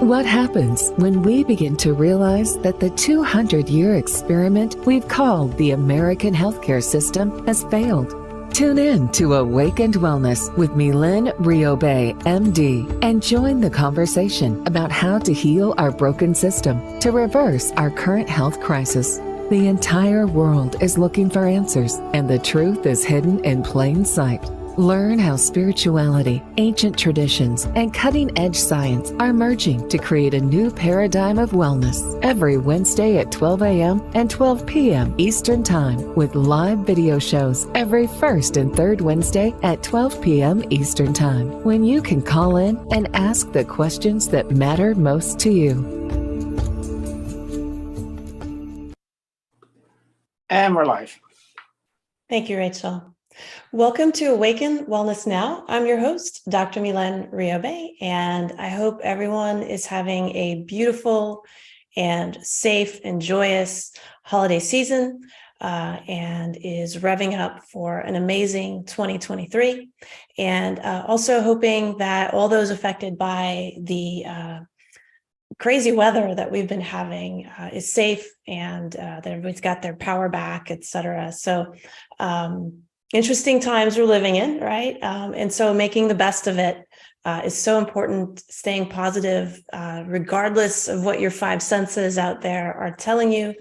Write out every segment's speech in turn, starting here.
What happens when we begin to realize that the 200-year experiment we've called the American healthcare system has failed? Tune in to Awakened Wellness with Mylaine Riobe, MD, and join the conversation about how to heal our broken system to reverse our current health crisis. The entire world is looking for answers, and the truth is hidden in plain sight. Learn how spirituality, ancient traditions, and cutting-edge science are merging to create a new paradigm of wellness every Wednesday at 12 a.m. and 12 p.m. Eastern Time, with live video shows every first and third Wednesday at 12 p.m. Eastern Time, when you can call in and ask the questions that matter most to you. And we're live. Thank you, Rachel. Welcome to Awaken Wellness Now. I'm your host, Dr. Mylaine Riobe, and I hope everyone is having a beautiful and safe and joyous holiday season and is revving up for an amazing 2023. And also hoping that all those affected by the crazy weather that we've been having is safe and that everybody's got their power back, et cetera. So interesting times we're living in, right? And so making the best of it is so important. Staying positive, regardless of what your five senses out there are telling you,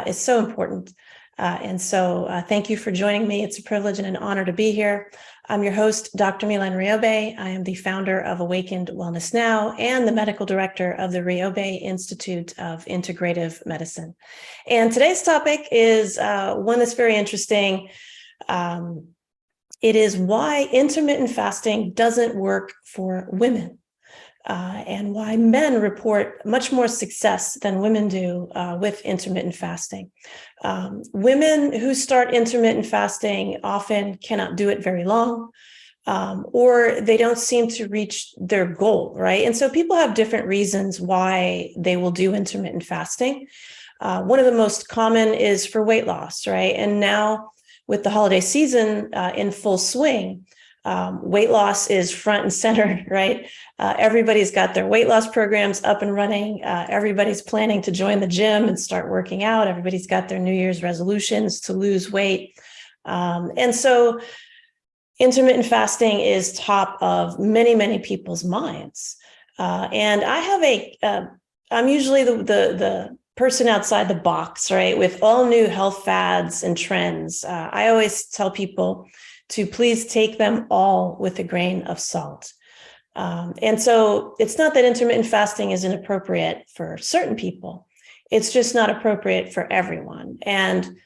is so important. And so thank you for joining me. It's a privilege and an honor to be here. I'm your host, Dr. Mylaine Riobe. I am the founder of Awakened Wellness Now and the medical director of the Riobe Institute of Integrative Medicine. And today's topic is one that's very interesting. It is why intermittent fasting doesn't work for women, and why men report much more success than women do with intermittent fasting. Women who start intermittent fasting often cannot do it very long, or they don't seem to reach their goal, right? And so people have different reasons why they will do intermittent fasting. One of the most common is for weight loss, right? And now, with the holiday season in full swing, weight loss is front and center, right? Everybody's got their weight loss programs up and running. Everybody's planning to join the gym and start working out. Everybody's got their New Year's resolutions to lose weight. And so intermittent fasting is top of many, many people's minds. And I have I'm usually the person outside the box, right? With all new health fads and trends. I always tell people to please take them all with a grain of salt. And so it's not that intermittent fasting is inappropriate for certain people. It's just not appropriate for everyone. And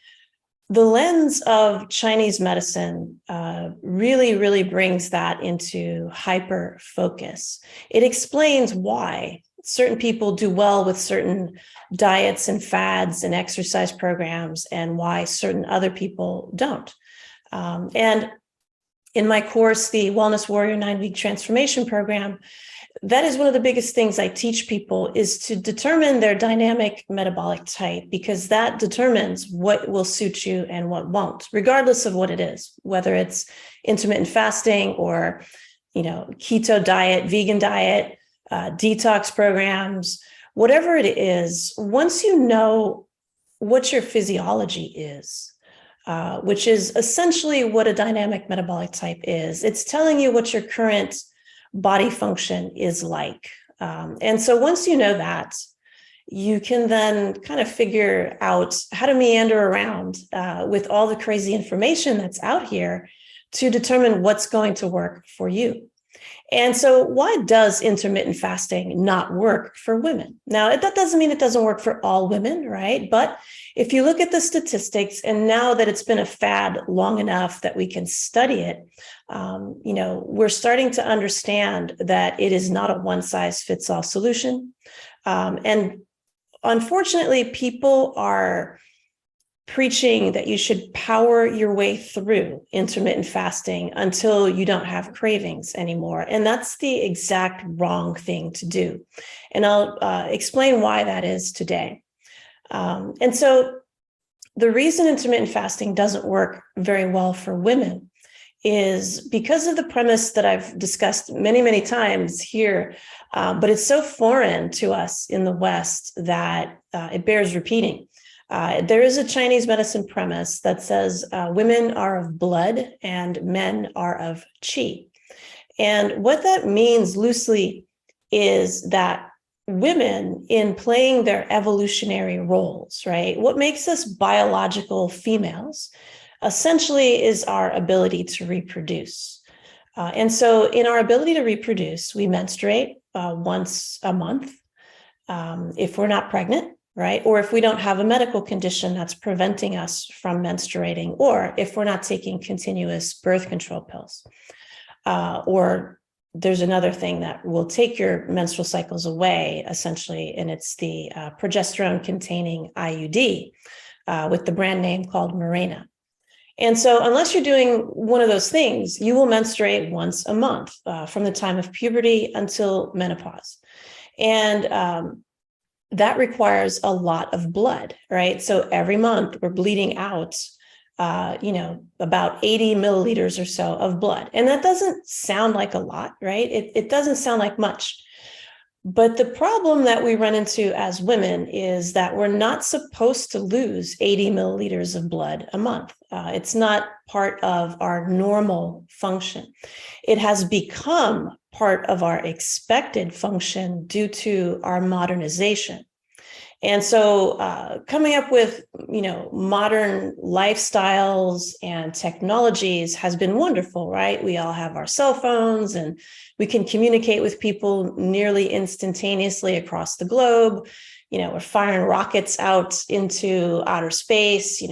the lens of Chinese medicine really brings that into hyper focus. It explains why certain people do well with certain diets and fads and exercise programs and why certain other people don't. And in my course, the Wellness Warrior 9-Week Transformation Program, that is one of the biggest things I teach people is to determine their dynamic metabolic type, because that determines what will suit you and what won't, regardless of what it is, whether it's intermittent fasting or, keto diet, vegan diet, detox programs, whatever it is. Once you know what your physiology is, which is essentially what a dynamic metabolic type is, it's telling you what your current body function is like. And so once you know that, you can then kind of figure out how to meander around with all the crazy information that's out here to determine what's going to work for you. And so why does intermittent fasting not work for women? Now, that doesn't mean it doesn't work for all women, right? But if you look at the statistics, and now that it's been a fad long enough that we can study it, we're starting to understand that it is not a one-size-fits-all solution. And unfortunately, people are preaching that you should power your way through intermittent fasting until you don't have cravings anymore. And that's the exact wrong thing to do. And I'll explain why that is today. And so the reason intermittent fasting doesn't work very well for women is because of the premise that I've discussed many, many times here, but it's so foreign to us in the West that it bears repeating. There is a Chinese medicine premise that says women are of blood and men are of qi. And what that means loosely is that women, in playing their evolutionary roles, right, what makes us biological females essentially is our ability to reproduce. And so in our ability to reproduce, we menstruate once a month if we're not pregnant, right? Or if we don't have a medical condition that's preventing us from menstruating, or if we're not taking continuous birth control pills. Or there's another thing that will take your menstrual cycles away, essentially, and it's the progesterone-containing IUD with the brand name called Mirena. And so unless you're doing one of those things, you will menstruate once a month from the time of puberty until menopause. And that requires a lot of blood, right? So every month we're bleeding out, about 80 milliliters or so of blood. And that doesn't sound like a lot, right? It doesn't sound like much. But the problem that we run into as women is that we're not supposed to lose 80 milliliters of blood a month. It's not part of our normal function. It has become part of our expected function due to our modernization. And so coming up with, modern lifestyles and technologies has been wonderful, right? We all have our cell phones and we can communicate with people nearly instantaneously across the globe. We're firing rockets out into outer space,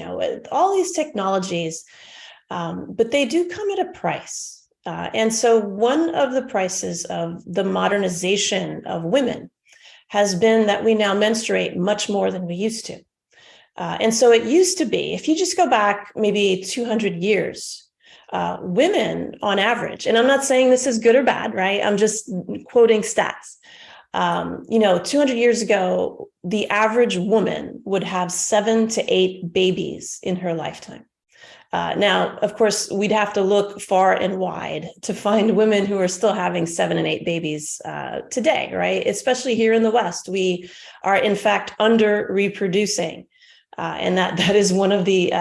all these technologies, but they do come at a price. And so one of the prices of the modernization of women has been that we now menstruate much more than we used to. And so it used to be, if you just go back maybe 200 years, women on average, and I'm not saying this is good or bad, right? I'm just quoting stats. 200 years ago, the average woman would have 7 to 8 babies in her lifetime. Now, of course, we'd have to look far and wide to find women who are still having 7 and 8 babies today, right? Especially here in the West, we are in fact under reproducing. And that is one of the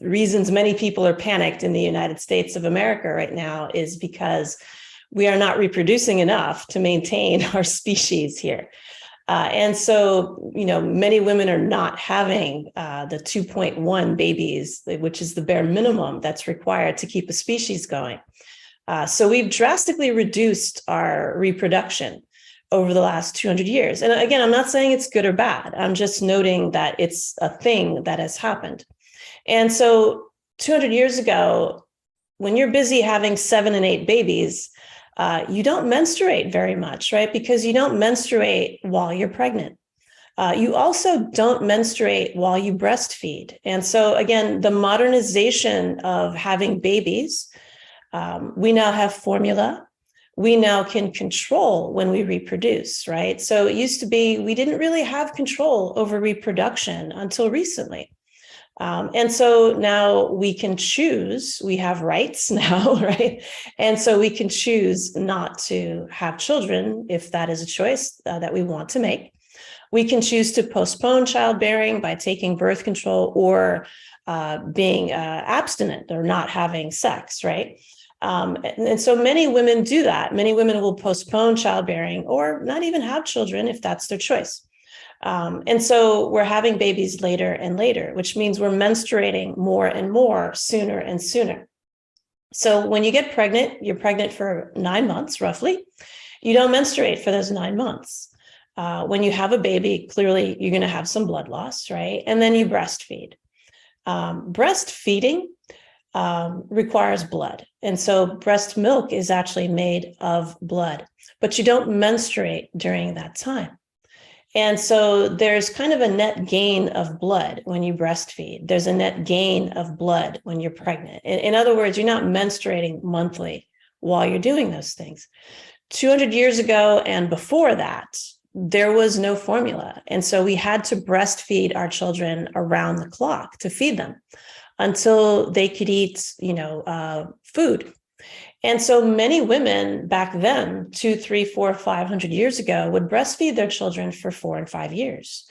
reasons many people are panicked in the United States of America right now, is because we are not reproducing enough to maintain our species here. And so, many women are not having the 2.1 babies, which is the bare minimum that's required to keep a species going. So we've drastically reduced our reproduction over the last 200 years. And again, I'm not saying it's good or bad. I'm just noting that it's a thing that has happened. And so 200 years ago, when you're busy having 7 and 8 babies, you don't menstruate very much, right? Because you don't menstruate while you're pregnant. You also don't menstruate while you breastfeed. And so again, the modernization of having babies, we now have formula. We now can control when we reproduce, right? So it used to be, we didn't really have control over reproduction until recently. And so now we can choose, we have rights now, right? And so we can choose not to have children if that is a choice that we want to make. We can choose to postpone childbearing by taking birth control or being abstinent or not having sex, right? And so many women do that. Many women will postpone childbearing or not even have children if that's their choice. And so we're having babies later and later, which means we're menstruating more and more sooner and sooner. So when you get pregnant, you're pregnant for 9 months, roughly. You don't menstruate for those 9 months. When you have a baby, clearly you're going to have some blood loss, right? And then you breastfeed. Breastfeeding requires blood. And so breast milk is actually made of blood, but you don't menstruate during that time. And so there's kind of a net gain of blood when you breastfeed. There's a net gain of blood when you're pregnant. In other words, you're not menstruating monthly while you're doing those things. 200 years ago and before that, there was no formula. And so we had to breastfeed our children around the clock to feed them until they could eat, food And so many women back then, 2, 3, 4, 500 years ago, would breastfeed their children for 4 and 5 years.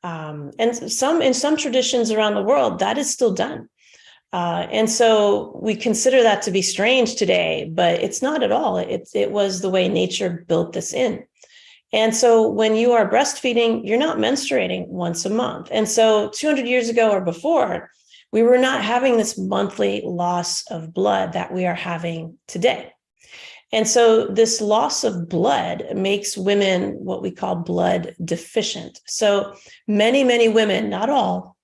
And in some traditions around the world, that is still done. And so we consider that to be strange today, but it's not at all. It was the way nature built this in. And so when you are breastfeeding, you're not menstruating once a month. And so 200 years ago or before, we were not having this monthly loss of blood that we are having today. And so this loss of blood makes women what we call blood deficient. So many, many women, not all,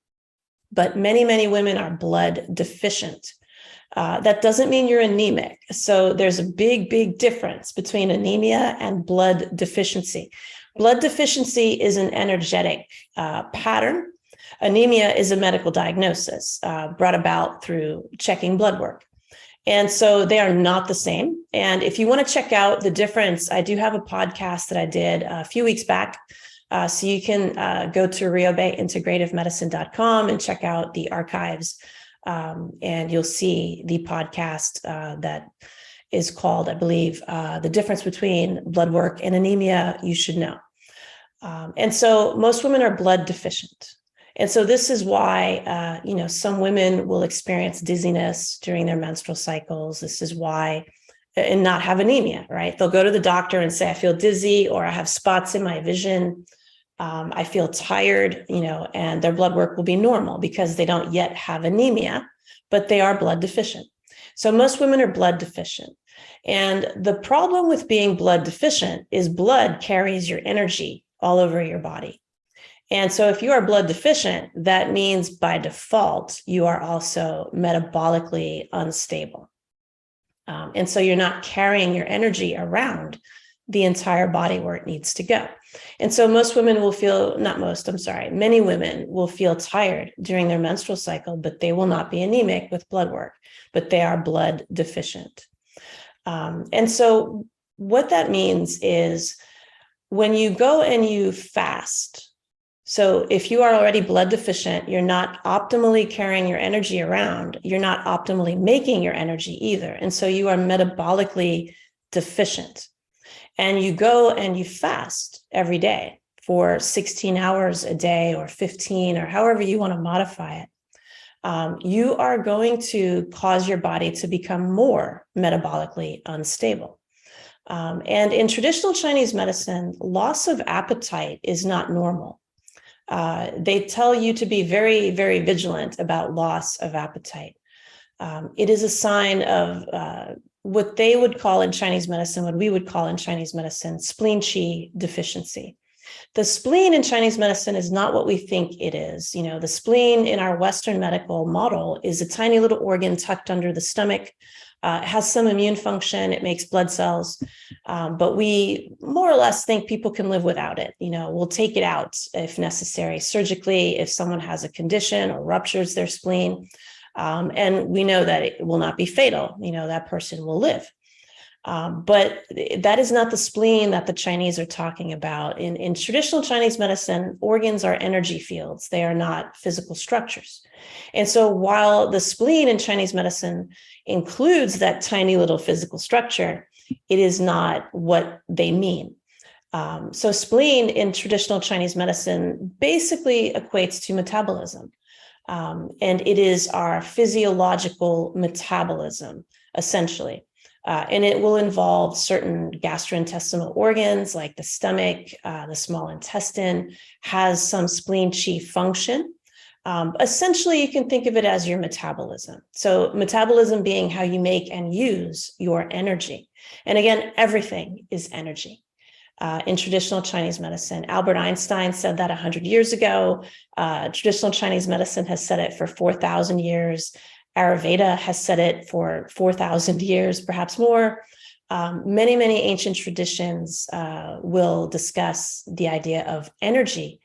but many, many women are blood deficient. That doesn't mean you're anemic. So there's a big, big difference between anemia and blood deficiency. Blood deficiency is an energetic pattern. Anemia is a medical diagnosis brought about through checking blood work. And so they are not the same. And if you want to check out the difference, I do have a podcast that I did a few weeks back. So you can go to RiobeIntegrativeMedicine.com and check out the archives. And you'll see the podcast that is called, I believe, The Difference Between Blood Work and Anemia You Should Know. And so most women are blood deficient. And so this is why, some women will experience dizziness during their menstrual cycles. This is why, and not have anemia, right? They'll go to the doctor and say, I feel dizzy, or I have spots in my vision. I feel tired, and their blood work will be normal because they don't yet have anemia, but they are blood deficient. So most women are blood deficient. And the problem with being blood deficient is blood carries your energy all over your body. And so if you are blood deficient, that means by default, you are also metabolically unstable. And so you're not carrying your energy around the entire body where it needs to go. And so many women will feel tired during their menstrual cycle, but they will not be anemic with blood work, but they are blood deficient. And so what that means is when you go and you fast, so if you are already blood deficient, you're not optimally carrying your energy around, you're not optimally making your energy either. And so you are metabolically deficient. And you go and you fast every day for 16 hours a day or 15 or however you want to modify it. You are going to cause your body to become more metabolically unstable. And in traditional Chinese medicine, loss of appetite is not normal. They tell you to be very, very vigilant about loss of appetite. It is a sign of what they would call in Chinese medicine, what we would call in Chinese medicine, spleen qi deficiency. The spleen in Chinese medicine is not what we think it is. The spleen in our Western medical model is a tiny little organ tucked under the stomach. It has some immune function. It makes blood cells. But we more or less think people can live without it. We'll take it out if necessary, surgically, if someone has a condition or ruptures their spleen. And we know that it will not be fatal. That person will live. But that is not the spleen that the Chinese are talking about. In traditional Chinese medicine, organs are energy fields. They are not physical structures. And so while the spleen in Chinese medicine includes that tiny little physical structure, it is not what they mean. So spleen in traditional Chinese medicine basically equates to metabolism. And it is our physiological metabolism, essentially. And it will involve certain gastrointestinal organs like the stomach, the small intestine, has some spleen qi function. Essentially, you can think of it as your metabolism. So metabolism being how you make and use your energy. And again, everything is energy. In traditional Chinese medicine, Albert Einstein said that 100 years ago. Traditional Chinese medicine has said it for 4,000 years. Ayurveda has said it for 4,000 years, perhaps more. Many, many ancient traditions will discuss the idea of energy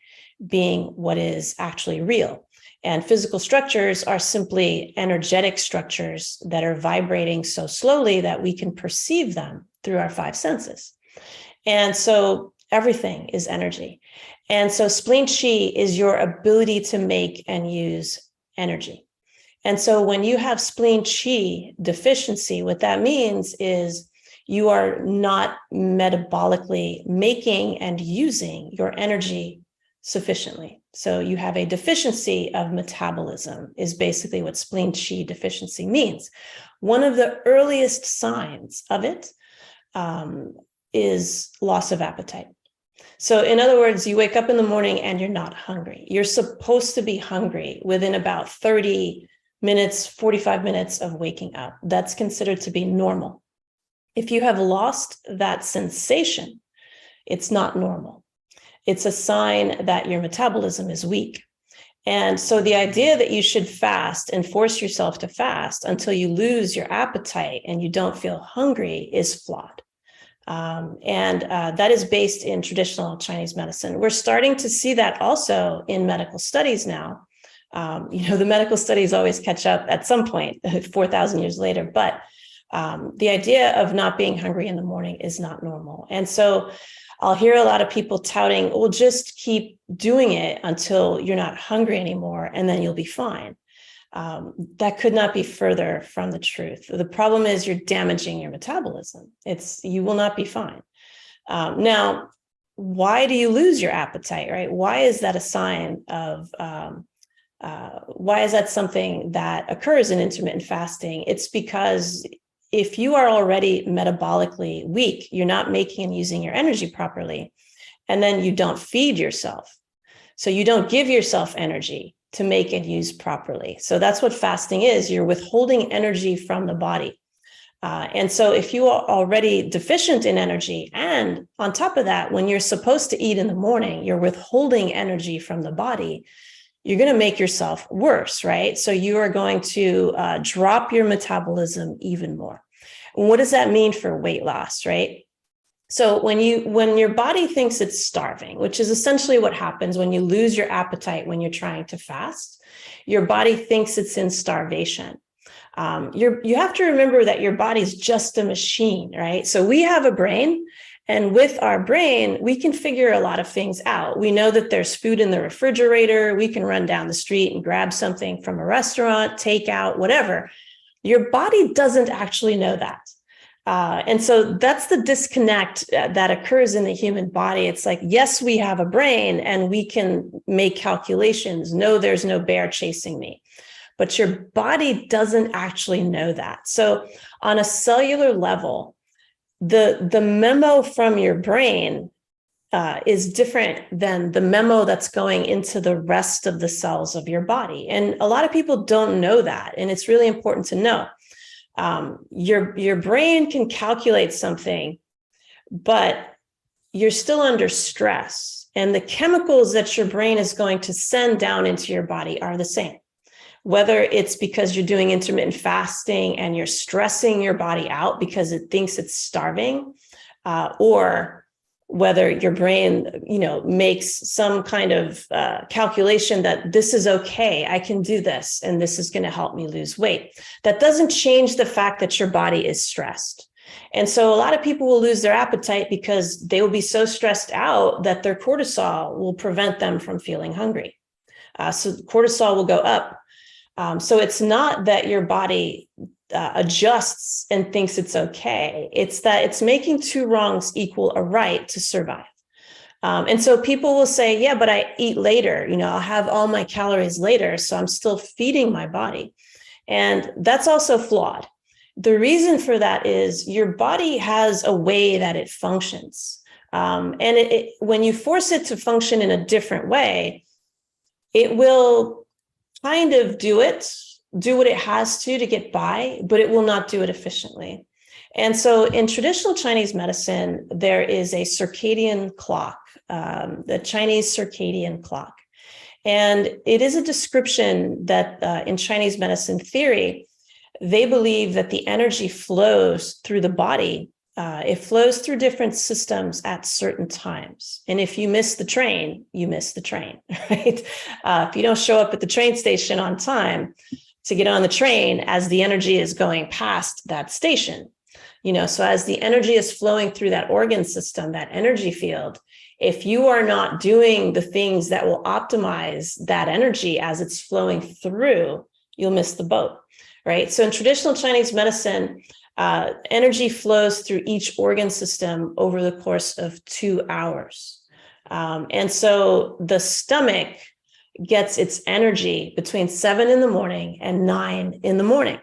being what is actually real. And physical structures are simply energetic structures that are vibrating so slowly that we can perceive them through our 5 senses. And so everything is energy. And so spleen qi is your ability to make and use energy. And so when you have spleen qi deficiency, what that means is you are not metabolically making and using your energy sufficiently. So you have a deficiency of metabolism is basically what spleen qi deficiency means. One of the earliest signs of it is loss of appetite. So in other words, you wake up in the morning and you're not hungry. You're supposed to be hungry within about 30 minutes, 45 minutes of waking up. That's considered to be normal. If you have lost that sensation, it's not normal. It's a sign that your metabolism is weak. And so the idea that you should fast and force yourself to fast until you lose your appetite and you don't feel hungry is flawed. That is based in traditional Chinese medicine. We're starting to see that also in medical studies now. The medical studies always catch up at some point, 4,000 years later, but the idea of not being hungry in the morning is not normal. And so I'll hear a lot of people touting, well, just keep doing it until you're not hungry anymore, and then you'll be fine. That could not be further from the truth. The problem is you're damaging your metabolism. You will not be fine. Now, why do you lose your appetite, right? Why is that a sign of, why is that something that occurs in intermittent fasting? It's because if you are already metabolically weak, you're not making and using your energy properly, and then you don't feed yourself. So you don't give yourself energy to make and use properly. So that's what fasting is. You're withholding energy from the body. And so if you are already deficient in energy, and on top of that, when you're supposed to eat in the morning, you're withholding energy from the body, you're going to make yourself worse, right? So you are going to drop your metabolism even more. And what does that mean for weight loss, right? So when your body thinks it's starving, which is essentially what happens when you lose your appetite when you're trying to fast, your body thinks it's in starvation. You have to remember that your body's just a machine, right? So we have a brain, and with our brain, we can figure a lot of things out. We know that there's food in the refrigerator. We can run down the street and grab something from a restaurant, take out, whatever. Your body doesn't actually know that. And so that's the disconnect that occurs in the human body. It's like, yes, we have a brain and we can make calculations. No, there's no bear chasing me. But your body doesn't actually know that. So on a cellular level, the memo from your brain is different than the memo that's going into the rest of the cells of your body. And a lot of people don't know that. And it's really important to know. Your brain can calculate something, but you're still under stress. And the chemicals that your brain is going to send down into your body are the same. Whether it's because you're doing intermittent fasting and you're stressing your body out because it thinks it's starving, or whether your brain, makes some kind of calculation that this is okay, I can do this, and this is going to help me lose weight. That doesn't change the fact that your body is stressed. And so a lot of people will lose their appetite because they will be so stressed out that their cortisol will prevent them from feeling hungry. So cortisol will go up. So it's not that your body adjusts and thinks it's okay. It's that it's making two wrongs equal a right to survive. And so people will say, yeah, but I eat later, I'll have all my calories later. So I'm still feeding my body. And that's also flawed. The reason for that is your body has a way that it functions. And when you force it to function in a different way, it will kind of do what it has to get by, but it will not do it efficiently. And so in traditional Chinese medicine, there is a circadian clock, the Chinese circadian clock. And it is a description that in Chinese medicine theory, they believe that the energy flows through the body. It flows through different systems at certain times. And if you miss the train, you miss the train, right? If you don't show up at the train station on time to get on the train as the energy is going past that station, so as the energy is flowing through that organ system, that energy field, if you are not doing the things that will optimize that energy as it's flowing through, you'll miss the boat, right? So in traditional Chinese medicine, energy flows through each organ system over the course of 2 hours. And so the stomach gets its energy between 7 in the morning and 9 in the morning.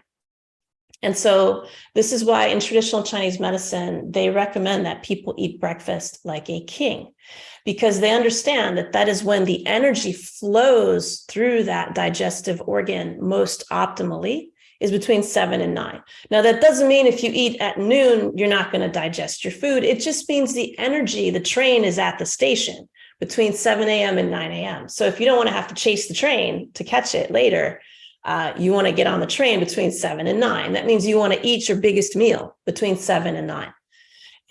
And so this is why in traditional Chinese medicine, they recommend that people eat breakfast like a king, because they understand that that is when the energy flows through that digestive organ most optimally, is between 7 and 9. Now, that doesn't mean if you eat at noon, you're not going to digest your food. It just means the energy, the train is at the station between 7 a.m. and 9 a.m. So if you don't want to have to chase the train to catch it later, you want to get on the train between 7 and 9. That means you want to eat your biggest meal between 7 and 9.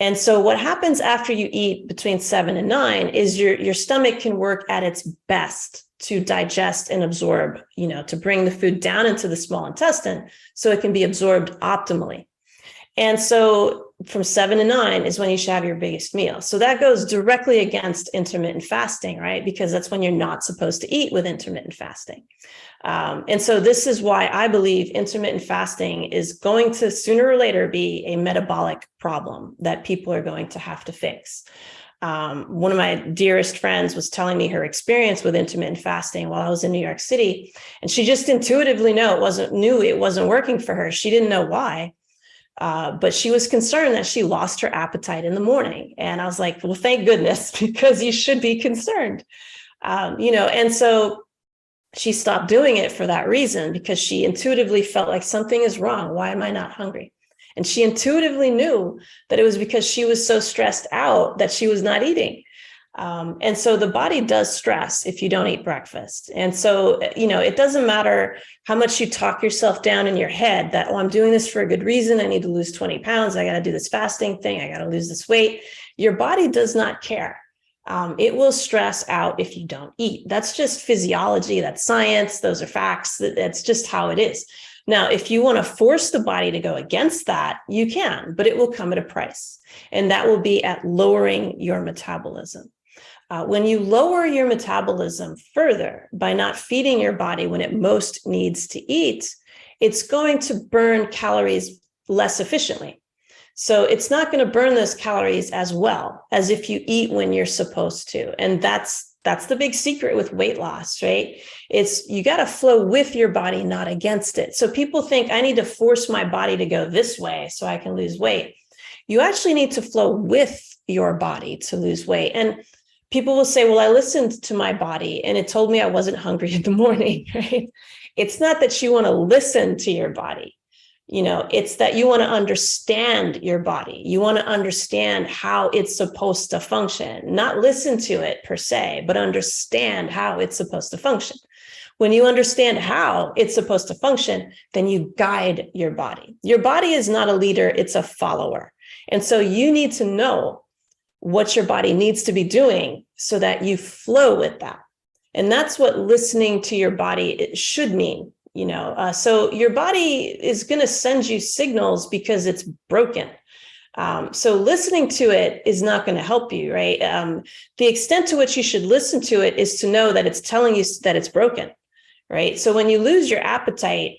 And so what happens after you eat between 7 and 9 is your stomach can work at its best to digest and absorb, to bring the food down into the small intestine so it can be absorbed optimally. And so from 7 to 9 is when you should have your biggest meal. So that goes directly against intermittent fasting, right? Because that's when you're not supposed to eat with intermittent fasting. And so this is why I believe intermittent fasting is going to sooner or later be a metabolic problem that people are going to have to fix. One of my dearest friends was telling me her experience with intermittent fasting while I was in New York City, and she just intuitively knew it wasn't working for her. She didn't know why. But she was concerned that she lost her appetite in the morning. And I was like, well, thank goodness, because you should be concerned. And so she stopped doing it for that reason, because she intuitively felt like something is wrong. Why am I not hungry? And she intuitively knew that it was because she was so stressed out that she was not eating. And so the body does stress if you don't eat breakfast. And so, it doesn't matter how much you talk yourself down in your head that, I'm doing this for a good reason. I need to lose 20 pounds. I got to do this fasting thing. I got to lose this weight. Your body does not care. It will stress out if you don't eat. That's just physiology. That's science. Those are facts. That's just how it is. Now, if you want to force the body to go against that, you can, but it will come at a price. And that will be at lowering your metabolism. When you lower your metabolism further by not feeding your body when it most needs to eat, it's going to burn calories less efficiently. So it's not going to burn those calories as well as if you eat when you're supposed to. And that's the big secret with weight loss, right? It's you got to flow with your body, not against it. So people think I need to force my body to go this way so I can lose weight. You actually need to flow with your body to lose weight. And people will say, well, I listened to my body and it told me I wasn't hungry in the morning, right? It's not that you want to listen to your body. It's that you want to understand your body. You want to understand how it's supposed to function, not listen to it per se, but understand how it's supposed to function. When you understand how it's supposed to function, then you guide your body. Your body is not a leader, it's a follower. And so you need to know what your body needs to be doing so that you flow with that. And that's what listening to your body should mean. So your body is going to send you signals because it's broken. So listening to it is not going to help you, right? The extent to which you should listen to it is to know that it's telling you that it's broken, right? So when you lose your appetite,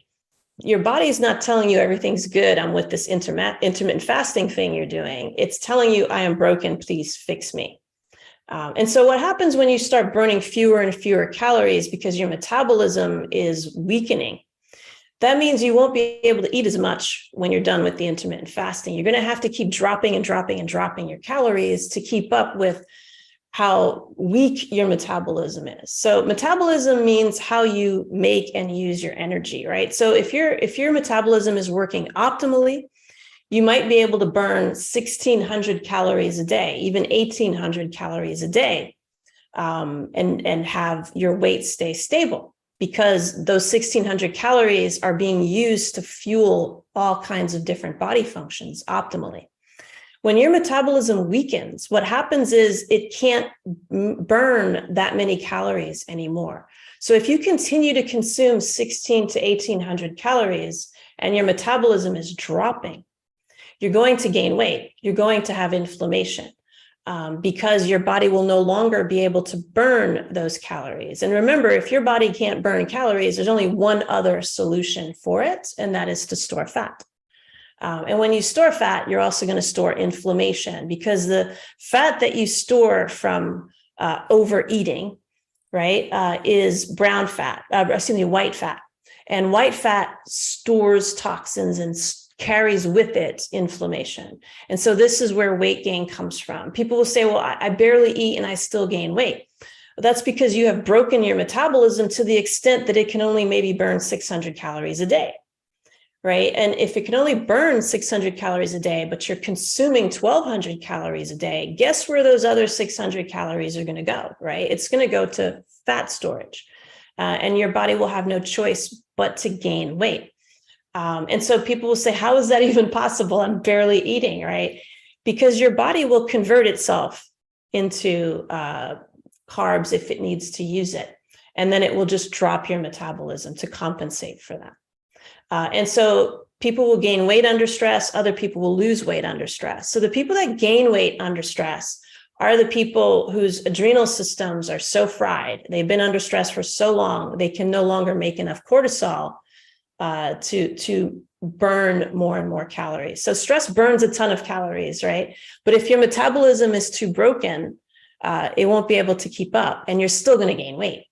your body is not telling you everything's good. I'm with this intermittent fasting thing you're doing. It's telling you I am broken. Please fix me. And so what happens when you start burning fewer and fewer calories because your metabolism is weakening? That means you won't be able to eat as much when you're done with the intermittent fasting. You're going to have to keep dropping and dropping and dropping your calories to keep up with how weak your metabolism is. So metabolism means how you make and use your energy, right? So if your metabolism is working optimally, you might be able to burn 1,600 calories a day, even 1,800 calories a day, and have your weight stay stable, because those 1,600 calories are being used to fuel all kinds of different body functions optimally. When your metabolism weakens, what happens is it can't burn that many calories anymore. So if you continue to consume 1,600 to 1,800 calories and your metabolism is dropping, you're going to gain weight. You're going to have inflammation. because your body will no longer be able to burn those calories. And remember, if your body can't burn calories, there's only one other solution for it, and that is to store fat. And when you store fat, you're also going to store inflammation, because the fat that you store from overeating, right, is brown fat, white fat. And white fat stores toxins and carries with it inflammation. And so this is where weight gain comes from. People will say, well, I barely eat and I still gain weight. Well, that's because you have broken your metabolism to the extent that it can only maybe burn 600 calories a day. Right. And if it can only burn 600 calories a day, but you're consuming 1,200 calories a day, guess where those other 600 calories are going to go? Right. It's going to go to fat storage, and your body will have no choice but to gain weight. And so people will say, how is that even possible? I'm barely eating. Right. Because your body will convert itself into carbs if it needs to use it. And then it will just drop your metabolism to compensate for that. And so people will gain weight under stress. Other people will lose weight under stress. So the people that gain weight under stress are the people whose adrenal systems are so fried. They've been under stress for so long, they can no longer make enough cortisol to burn more and more calories. So stress burns a ton of calories, right? But if your metabolism is too broken, it won't be able to keep up, and you're still going to gain weight.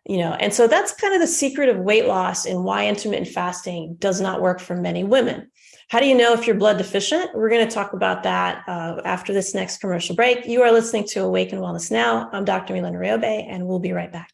And so that's kind of the secret of weight loss and why intermittent fasting does not work for many women. How do you know if you're blood deficient? We're going to talk about that after this next commercial break. You are listening to Awaken Wellness Now. I'm Dr. Mylaine Riobe, and we'll be right back.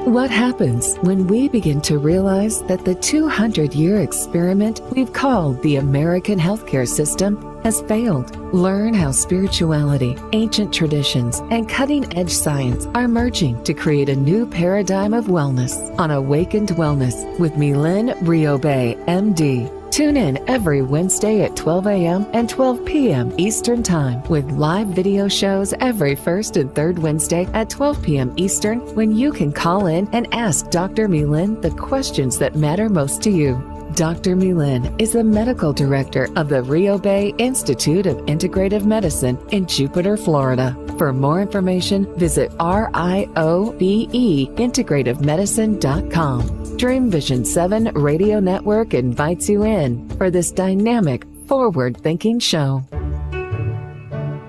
What happens when we begin to realize that the 200-year experiment we've called the American healthcare system has failed? Learn how spirituality, ancient traditions, and cutting-edge science are merging to create a new paradigm of wellness on Awakened Wellness with Mylaine Riobe, MD. Tune in every Wednesday at 12 a.m. and 12 p.m. Eastern Time with live video shows every first and third Wednesday at 12 p.m. Eastern, when you can call in and ask Dr. Mylaine the questions that matter most to you. Dr. Mylaine is the medical director of the Riobe Institute of Integrative Medicine in Jupiter, Florida. For more information, visit RIOBE-integrativemedicine.com. Dream Vision 7 Radio Network invites you in for this dynamic, forward-thinking show.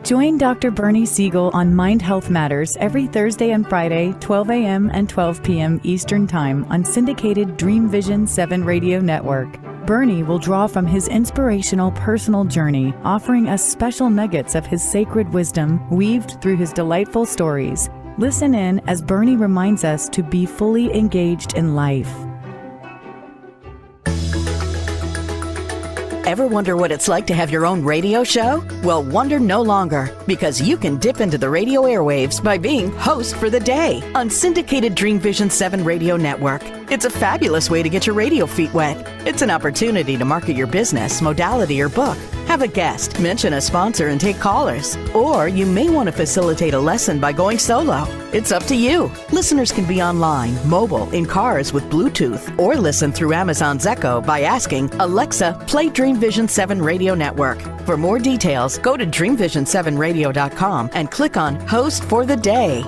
Join Dr. Bernie Siegel on Mind Health Matters every Thursday and Friday, 12 a.m. and 12 p.m. Eastern Time on syndicated Dream Vision 7 Radio Network. Bernie will draw from his inspirational personal journey, offering us special nuggets of his sacred wisdom weaved through his delightful stories. Listen in as Bernie reminds us to be fully engaged in life. Ever wonder what it's like to have your own radio show? Well, wonder no longer, because you can dip into the radio airwaves by being host for the day on syndicated Dream Vision 7 Radio Network. It's a fabulous way to get your radio feet wet. It's an opportunity to market your business, modality, or book. Have a guest, mention a sponsor, and take callers. Or you may want to facilitate a lesson by going solo. It's up to you. Listeners can be online, mobile, in cars with Bluetooth, or listen through Amazon's Echo by asking, Alexa, play Dream Vision 7 Radio Network. For more details, go to dreamvision7radio.com and click on Host for the Day.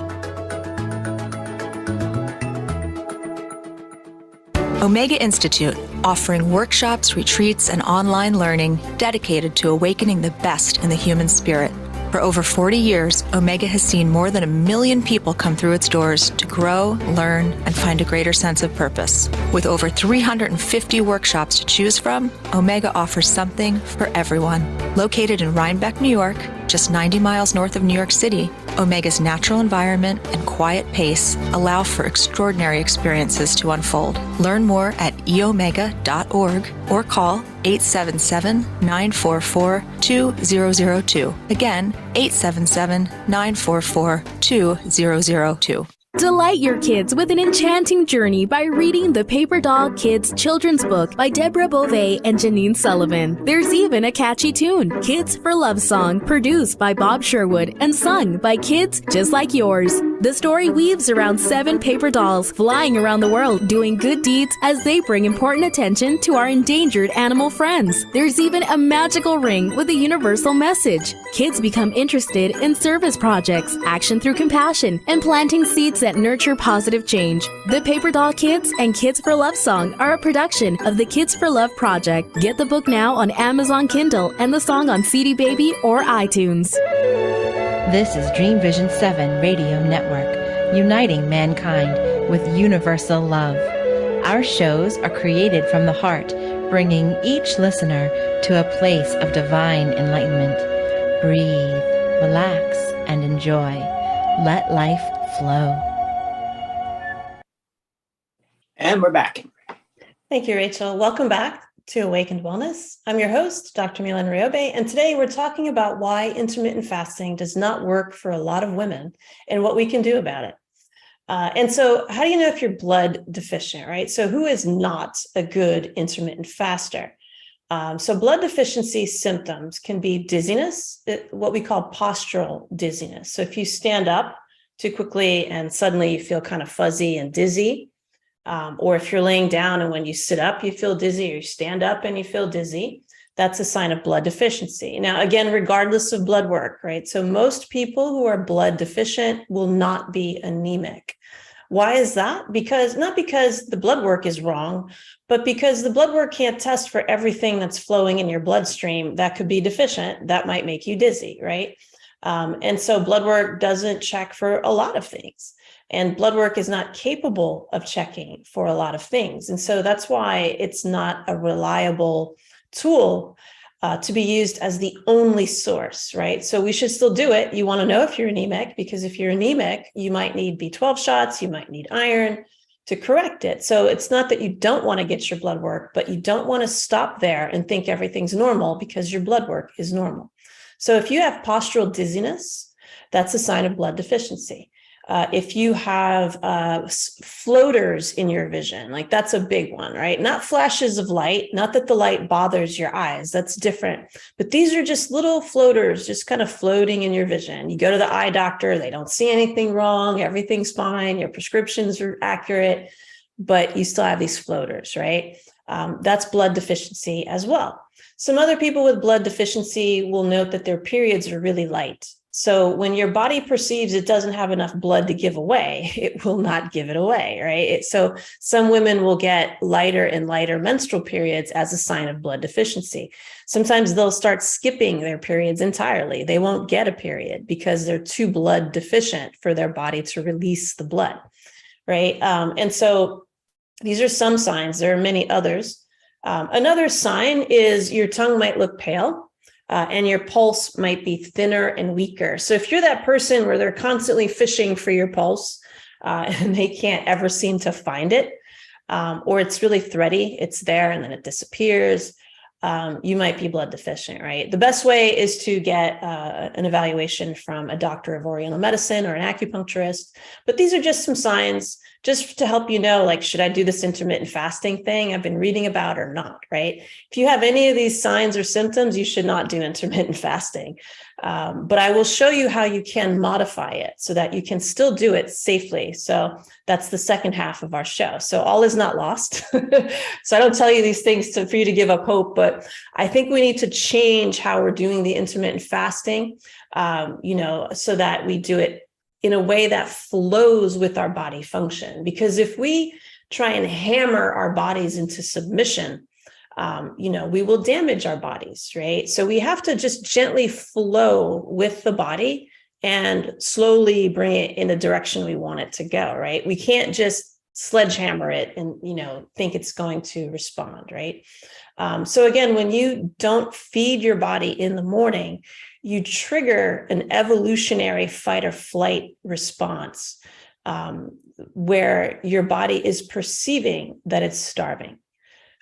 Omega Institute, offering workshops, retreats, and online learning dedicated to awakening the best in the human spirit. For over 40 years, Omega has seen more than 1 million people come through its doors to grow, learn, and find a greater sense of purpose. With over 350 workshops to choose from, Omega offers something for everyone. Located in Rhinebeck, New York, just 90 miles north of New York City, Omega's natural environment and quiet pace allow for extraordinary experiences to unfold. Learn more at eomega.org or call 877-944-2002. Again, 877-944-2002. Delight your kids with an enchanting journey by reading the Paper Doll Kids children's book by Deborah Beauvais and Janine Sullivan. There's even a catchy tune, Kids for Love Song, produced by Bob Sherwood and sung by kids just like yours. The story weaves around 7 paper dolls flying around the world doing good deeds as they bring important attention to our endangered animal friends. There's even a magical ring with a universal message. Kids become interested in service projects, action through compassion, and planting seeds that nurture positive change. The Paper Doll Kids and Kids for Love song are a production of the Kids for Love Project. Get the book now on Amazon Kindle and the song on CD Baby or iTunes. This is Dream Vision 7 Radio Network, uniting mankind with universal love. Our shows are created from the heart, bringing each listener to a place of divine enlightenment. Breathe, relax, and enjoy. Let life flow. And we're back. Thank you, Rachel. Welcome back to Awakened Wellness. I'm your host, Dr. Mylaine Riobe, and today we're talking about why intermittent fasting does not work for a lot of women and what we can do about it. And so how do you know if you're blood deficient, right? So who is not a good intermittent faster? So blood deficiency symptoms can be dizziness, what we call postural dizziness. So if you stand up too quickly and suddenly you feel kind of fuzzy and dizzy, or if you're laying down and when you sit up, you feel dizzy, or you stand up and you feel dizzy, that's a sign of blood deficiency. Now, again, regardless of blood work, right? So most people who are blood deficient will not be anemic. Why is that? Not because the blood work is wrong, but because the blood work can't test for everything that's flowing in your bloodstream that could be deficient, that might make you dizzy, right? And so blood work doesn't check for a lot of things. And blood work is not capable of checking for a lot of things. And so that's why it's not a reliable tool to be used as the only source, right? So we should still do it. You want to know if you're anemic, because if you're anemic, you might need B12 shots, you might need iron to correct it. So it's not that you don't want to get your blood work, but you don't want to stop there and think everything's normal because your blood work is normal. So if you have postural dizziness, that's a sign of blood deficiency. If you have floaters in your vision, like that's a big one, right? Not flashes of light, not that the light bothers your eyes, that's different. But these are just little floaters, just kind of floating in your vision. You go to the eye doctor, they don't see anything wrong, everything's fine, your prescriptions are accurate, but you still have these floaters, right? That's blood deficiency as well. Some other people with blood deficiency will note that their periods are really light. So when your body perceives it doesn't have enough blood to give away, it will not give it away, right? So some women will get lighter and lighter menstrual periods as a sign of blood deficiency. Sometimes they'll start skipping their periods entirely. They won't get a period because they're too blood deficient for their body to release the blood, right? And so these are some signs. There are many others. Another sign is your tongue might look pale. And your pulse might be thinner and weaker. So if you're that person where they're constantly fishing for your pulse and they can't ever seem to find it, or it's really thready, it's there and then it disappears, you might be blood deficient, right? The best way is to get an evaluation from a doctor of Oriental medicine or an acupuncturist. But these are just some signs just to help you know, like, should I do this intermittent fasting thing I've been reading about or not, right? If you have any of these signs or symptoms, you should not do intermittent fasting. But I will show you how you can modify it so that you can still do it safely. So that's the second half of our show. So all is not lost. So I don't tell you these things for you to give up hope, but I think we need to change how we're doing the intermittent fasting, so that we do it in a way that flows with our body function. Because if we try and hammer our bodies into submission, we will damage our bodies, right? So we have to just gently flow with the body and slowly bring it in the direction we want it to go, right? We can't just sledgehammer it and, think it's going to respond, right? So again, when you don't feed your body in the morning, you trigger an evolutionary fight or flight response where your body is perceiving that it's starving.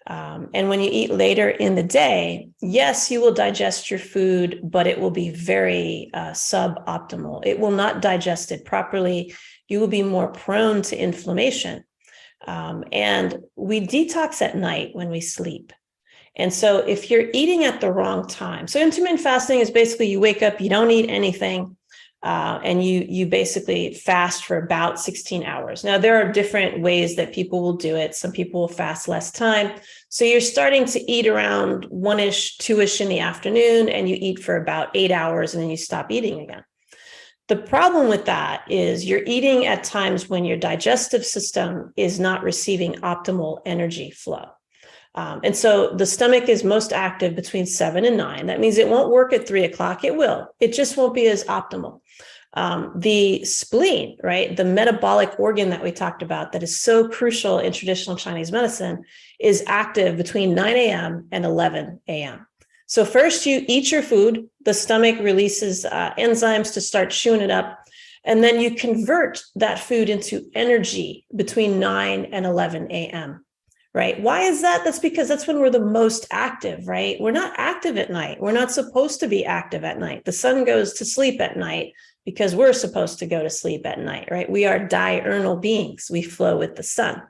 And when you eat later in the day, yes, you will digest your food, but it will be very suboptimal. It will not digest it properly. You will be more prone to inflammation. And we detox at night when we sleep. And so if you're eating at the wrong time, so intermittent fasting is basically you wake up, you don't eat anything, And you basically fast for about 16 hours. Now, there are different ways that people will do it. Some people will fast less time. So you're starting to eat around 1-ish, 2-ish in the afternoon, and you eat for about 8 hours, and then you stop eating again. The problem with that is you're eating at times when your digestive system is not receiving optimal energy flow. And so the stomach is most active between 7 and 9. That means it won't work at 3 o'clock. It will. It just won't be as optimal. The spleen, right, the metabolic organ that we talked about that is so crucial in traditional Chinese medicine, is active between 9 a.m. and 11 a.m. So first you eat your food, the stomach releases enzymes to start chewing it up, and then you convert that food into energy between 9 and 11 a.m. Right? Why is that? That's because that's when we're the most active, right? We're not active at night. We're not supposed to be active at night. The sun goes to sleep at night because we're supposed to go to sleep at night, right? We are diurnal beings. We flow with the sun.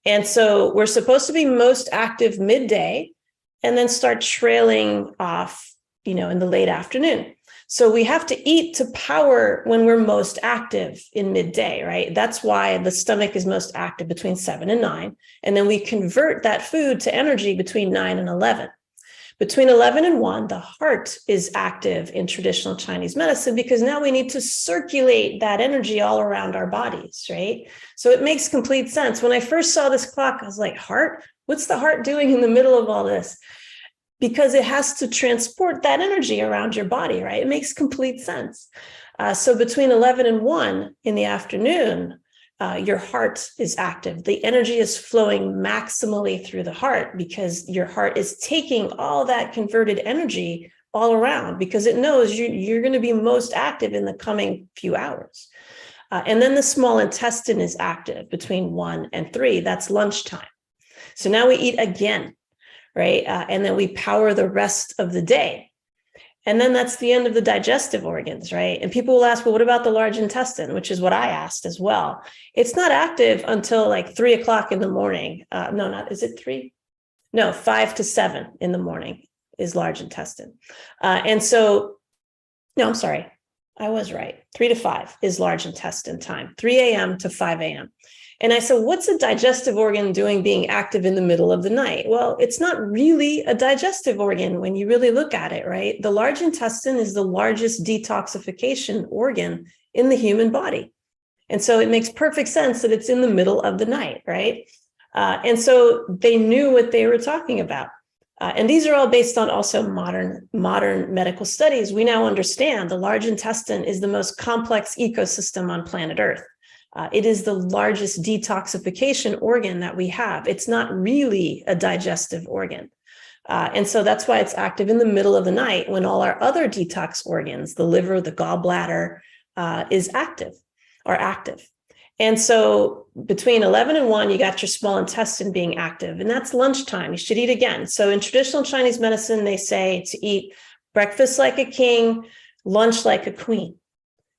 And so we're supposed to be most active midday and then start trailing off, in the late afternoon. So we have to eat to power when we're most active in midday, right? That's why the stomach is most active between 7 and 9. And then we convert that food to energy between 9 and 11. Between 11 and 1, the heart is active in traditional Chinese medicine because now we need to circulate that energy all around our bodies, right? So it makes complete sense. When I first saw this clock, I was like, heart? What's the heart doing in the middle of all this? Because it has to transport that energy around your body, right? It makes complete sense. So between 11 and 1 in the afternoon, your heart is active. The energy is flowing maximally through the heart because your heart is taking all that converted energy all around because it knows you're going to be most active in the coming few hours. And then the small intestine is active between 1 and 3. That's lunchtime. So now we eat again, right? And then we power the rest of the day. And then that's the end of the digestive organs, right? And people will ask, well, what about the large intestine, which is what I asked as well. It's not active until like 3 o'clock in the morning. Is it 3? No, 5 to 7 in the morning is large intestine. I'm sorry. I was right. 3 to 5 is large intestine time, 3 a.m. to 5 a.m. And I said, what's a digestive organ doing being active in the middle of the night? Well, it's not really a digestive organ when you really look at it, right? The large intestine is the largest detoxification organ in the human body. And so it makes perfect sense that it's in the middle of the night, right? And so they knew what they were talking about. And these are all based on also modern medical studies. We now understand the large intestine is the most complex ecosystem on planet Earth. It is the largest detoxification organ that we have. It's not really a digestive organ. And so that's why it's active in the middle of the night when all our other detox organs, the liver, the gallbladder, is active. And so between 11 and 1, you got your small intestine being active, and that's lunchtime. You should eat again. So in traditional Chinese medicine, they say to eat breakfast like a king, lunch like a queen.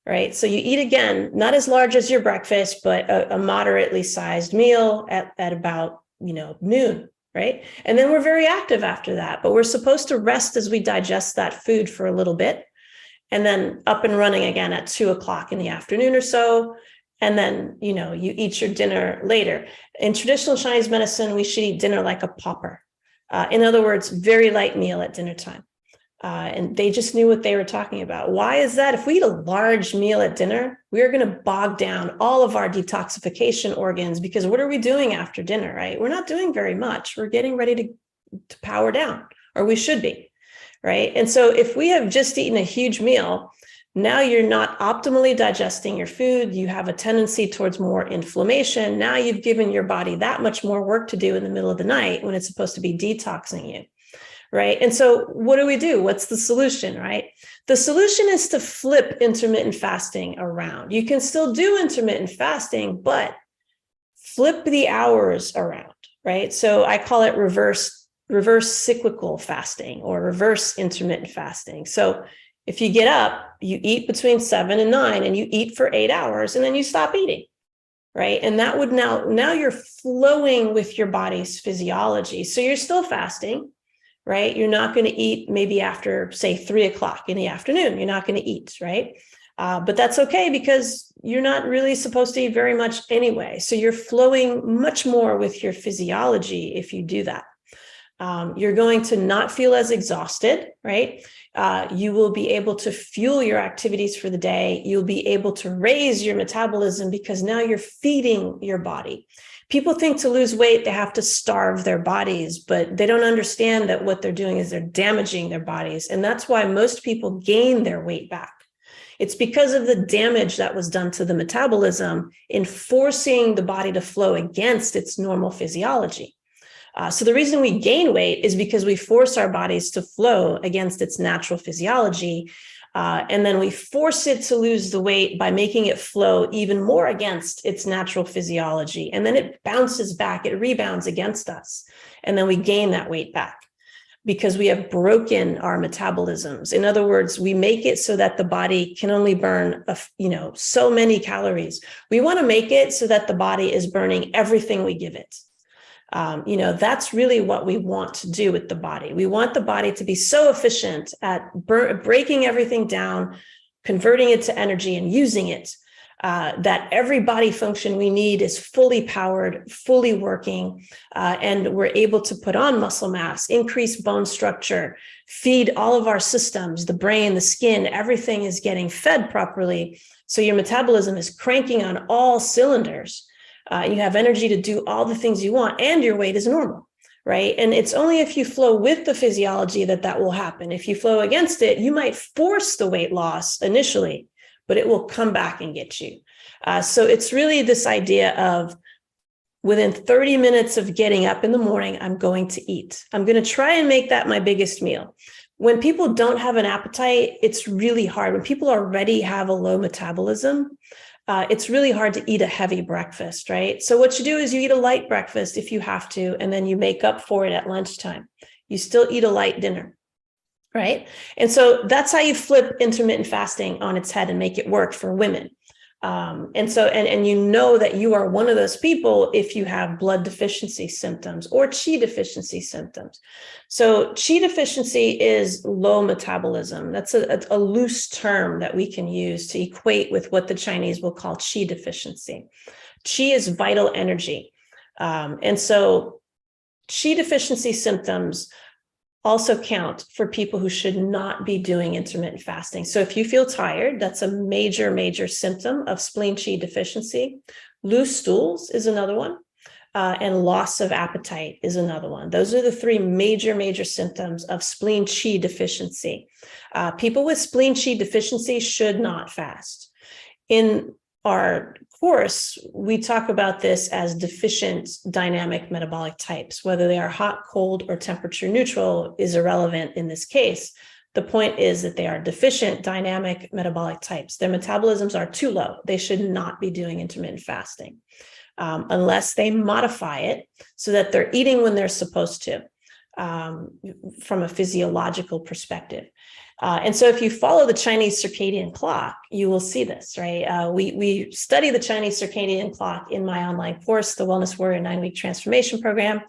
Right. So you eat again, not as large as your breakfast, but a moderately sized meal at about, noon. Right. And then we're very active after that, but we're supposed to rest as we digest that food for a little bit and then up and running again at 2 o'clock in the afternoon or so. And then, you eat your dinner later. In traditional Chinese medicine, we should eat dinner like a pauper. In other words, very light meal at dinner time. And they just knew what they were talking about. Why is that? If we eat a large meal at dinner, we're going to bog down all of our detoxification organs because what are we doing after dinner, right? We're not doing very much. We're getting ready to power down, or we should be, right? And so if we have just eaten a huge meal, now you're not optimally digesting your food. You have a tendency towards more inflammation. Now you've given your body that much more work to do in the middle of the night when it's supposed to be detoxing you. Right. And so what do we do? What's the solution? Right. The solution is to flip intermittent fasting around. You can still do intermittent fasting, but flip the hours around. Right. So I call it reverse cyclical fasting or reverse intermittent fasting. So if you get up, you eat between 7 and 9 and you eat for 8 hours and then you stop eating. Right. And that would now you're flowing with your body's physiology. So you're still fasting. Right? You're not going to eat maybe after, say, 3 o'clock in the afternoon. You're not going to eat, right? But that's okay because you're not really supposed to eat very much anyway. So you're flowing much more with your physiology if you do that. You're going to not feel as exhausted, right? You will be able to fuel your activities for the day. You'll be able to raise your metabolism because now you're feeding your body. People think to lose weight, they have to starve their bodies, but they don't understand that what they're doing is they're damaging their bodies. And that's why most people gain their weight back. It's because of the damage that was done to the metabolism in forcing the body to flow against its normal physiology. So the reason we gain weight is because we force our bodies to flow against its natural physiology. And then we force it to lose the weight by making it flow even more against its natural physiology. And then it bounces back, it rebounds against us. And then we gain that weight back because we have broken our metabolisms. In other words, we make it so that the body can only burn, so many calories. We want to make it so that the body is burning everything we give it. That's really what we want to do with the body. We want the body to be so efficient at breaking everything down, converting it to energy and using it, that every body function we need is fully powered, fully working, and we're able to put on muscle mass, increase bone structure, feed all of our systems, the brain, the skin, everything is getting fed properly. So your metabolism is cranking on all cylinders. You have energy to do all the things you want, and your weight is normal, right? And it's only if you flow with the physiology that will happen. If you flow against it, you might force the weight loss initially, but it will come back and get you. So it's really this idea of within 30 minutes of getting up in the morning, I'm going to eat. I'm going to try and make that my biggest meal. When people don't have an appetite, it's really hard. When people already have a low metabolism, it's really hard to eat a heavy breakfast, right? So what you do is you eat a light breakfast if you have to, and then you make up for it at lunchtime. You still eat a light dinner, right? And so that's how you flip intermittent fasting on its head and make it work for women. And you know that you are one of those people if you have blood deficiency symptoms or Qi deficiency symptoms. So Qi deficiency is low metabolism. That's a loose term that we can use to equate with what the Chinese will call Qi deficiency. Qi is vital energy. And so Qi deficiency symptoms also count for people who should not be doing intermittent fasting. So if you feel tired, that's a major, major symptom of spleen Qi deficiency. Loose stools is another one, and loss of appetite is another one. Those are the three major, major symptoms of spleen Qi deficiency. People with spleen Qi deficiency should not fast. In our course, we talk about this as deficient dynamic metabolic types. Whether they are hot, cold, or temperature neutral is irrelevant in this case. The point is that they are deficient dynamic metabolic types. Their metabolisms are too low. They should not be doing intermittent fasting unless they modify it so that they're eating when they're supposed to from a physiological perspective. And so if you follow the Chinese circadian clock, you will see this, right? We study the Chinese circadian clock in my online course, the Wellness Warrior 9-Week Transformation Program.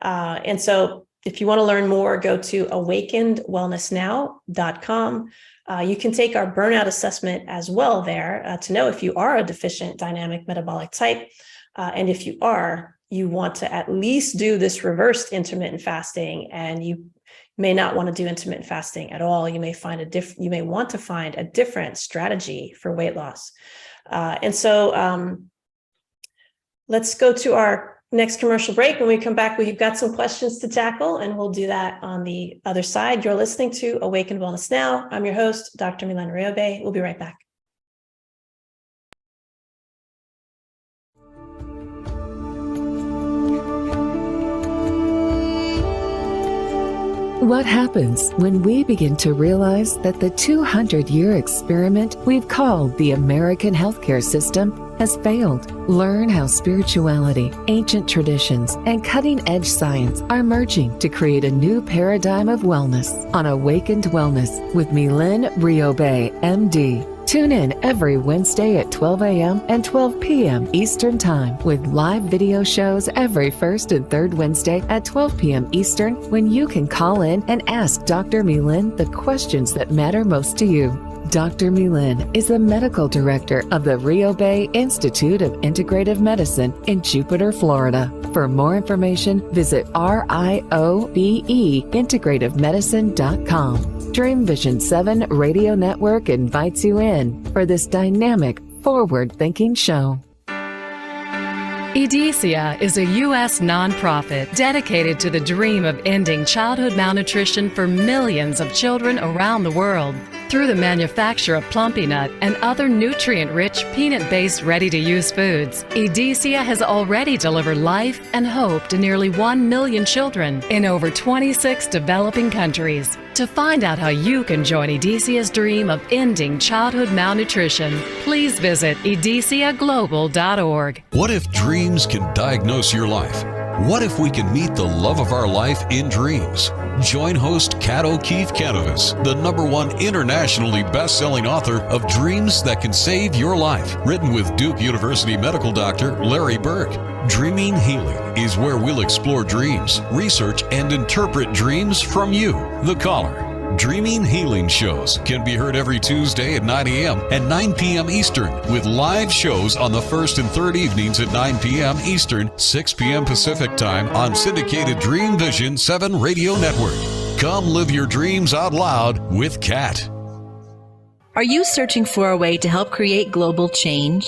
And so if you want to learn more, go to awakenedwellnessnow.com. You can take our burnout assessment as well there to know if you are a deficient dynamic metabolic type. And if you are, you want to at least do this reversed intermittent fasting, and you may not want to do intermittent fasting at all. You may want to find a different strategy for weight loss. And so let's go to our next commercial break. When we come back, we've got some questions to tackle, and we'll do that on the other side. You're listening to Awakened Wellness Now. I'm your host, Dr. Mylaine Riobe. We'll be right back. What happens when we begin to realize that the 200-year experiment we've called the American healthcare system has failed? Learn how spirituality, ancient traditions, and cutting-edge science are merging to create a new paradigm of wellness on Awakened Wellness with Mylaine Riobe, MD. Tune in every Wednesday at 12 a.m. and 12 p.m. Eastern Time with live video shows every first and third Wednesday at 12 p.m. Eastern, when you can call in and ask Dr. Mylaine the questions that matter most to you. Dr. Mylaine is the medical director of the Riobe Institute of Integrative Medicine in Jupiter, Florida. For more information, visit RIOBE-integrativemedicine.com. Dream Vision 7 Radio Network invites you in for this dynamic, forward-thinking show. EDICIA is a U.S. nonprofit dedicated to the dream of ending childhood malnutrition for millions of children around the world. Through the manufacture of Plumpy Nut and other nutrient-rich peanut-based ready-to-use foods, EDICIA has already delivered life and hope to nearly 1 million children in over 26 developing countries. To find out how you can join EDICIA's dream of ending childhood malnutrition, please visit ediciaglobal.org. What if dreams can diagnose your life? What if we can meet the love of our life in dreams? Join host Kat O'Keefe Canavas, the #1 internationally best-selling author of Dreams That Can Save Your Life, written with Duke University medical doctor Larry Burke. Dreaming Healing is where we'll explore dreams, research, and interpret dreams from you, the caller. Dreaming Healing shows can be heard every Tuesday at 9 a.m. and 9 p.m. Eastern, with live shows on the first and third evenings at 9 p.m. Eastern, 6 p.m. Pacific Time on syndicated Dream Vision 7 Radio Network. Come live your dreams out loud with Kat. Are you searching for a way to help create global change?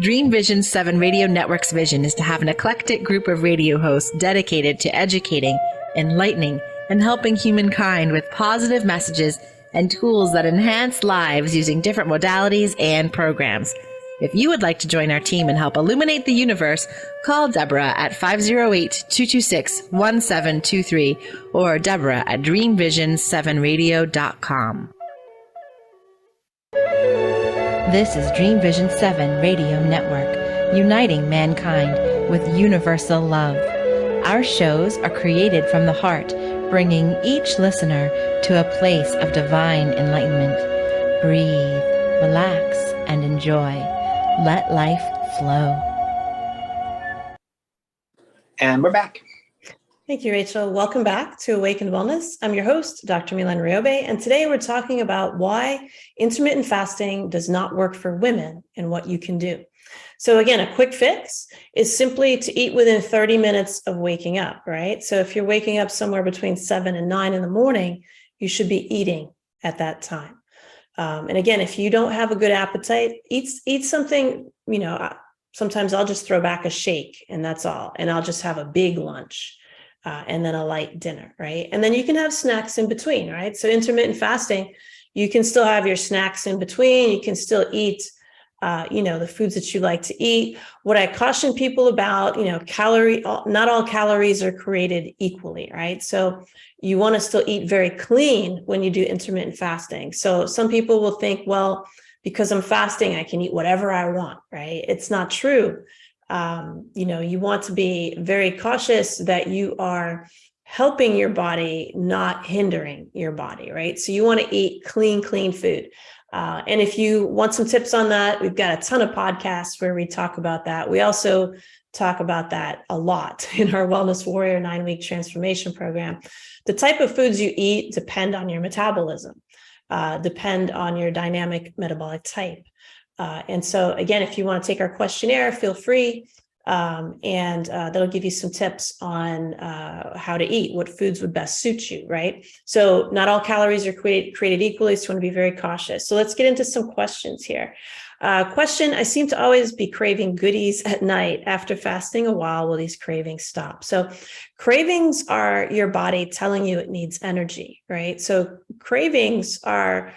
Dream Vision 7 Radio Network's vision is to have an eclectic group of radio hosts dedicated to educating, enlightening, and helping humankind with positive messages and tools that enhance lives using different modalities and programs. If you would like to join our team and help illuminate the universe, call Deborah at 508-226-1723 or Deborah at dreamvision7radio.com. This is Dream Vision 7 Radio Network, uniting mankind with universal love. Our shows are created from the heart, bringing each listener to a place of divine enlightenment. Breathe, relax, and enjoy. Let life flow. And we're back. Thank you, Rachel. Welcome back to Awakened Wellness. I'm your host, Dr. Mylaine Riobe, and today we're talking about why intermittent fasting does not work for women and what you can do. So again, a quick fix is simply to eat within 30 minutes of waking up, right? So if you're waking up somewhere between 7 and 9 in the morning, you should be eating at that time. And again, if you don't have a good appetite, eat something, sometimes I'll just throw back a shake and that's all. And I'll just have a big lunch and then a light dinner, right? And then you can have snacks in between, right? So intermittent fasting, you can still have your snacks in between. You can still eat the foods that you like to eat. What I caution people about, not all calories are created equally, right? So you want to still eat very clean when you do intermittent fasting. So some people will think, well, because I'm fasting, I can eat whatever I want, right? It's not true. You want to be very cautious that you are helping your body, not hindering your body, right? So you want to eat clean food. And if you want some tips on that, we've got a ton of podcasts where we talk about that. We also talk about that a lot in our Wellness Warrior 9-week transformation program. The type of foods you eat depend on your metabolism, depend on your dynamic metabolic type. And so again, if you want to take our questionnaire, feel free. And that'll give you some tips on how to eat, what foods would best suit you, right? So not all calories are created equally, so you want to be very cautious. So let's get into some questions here. Question, I seem to always be craving goodies at night. After fasting a while, will these cravings stop? So cravings are your body telling you it needs energy, right? So cravings are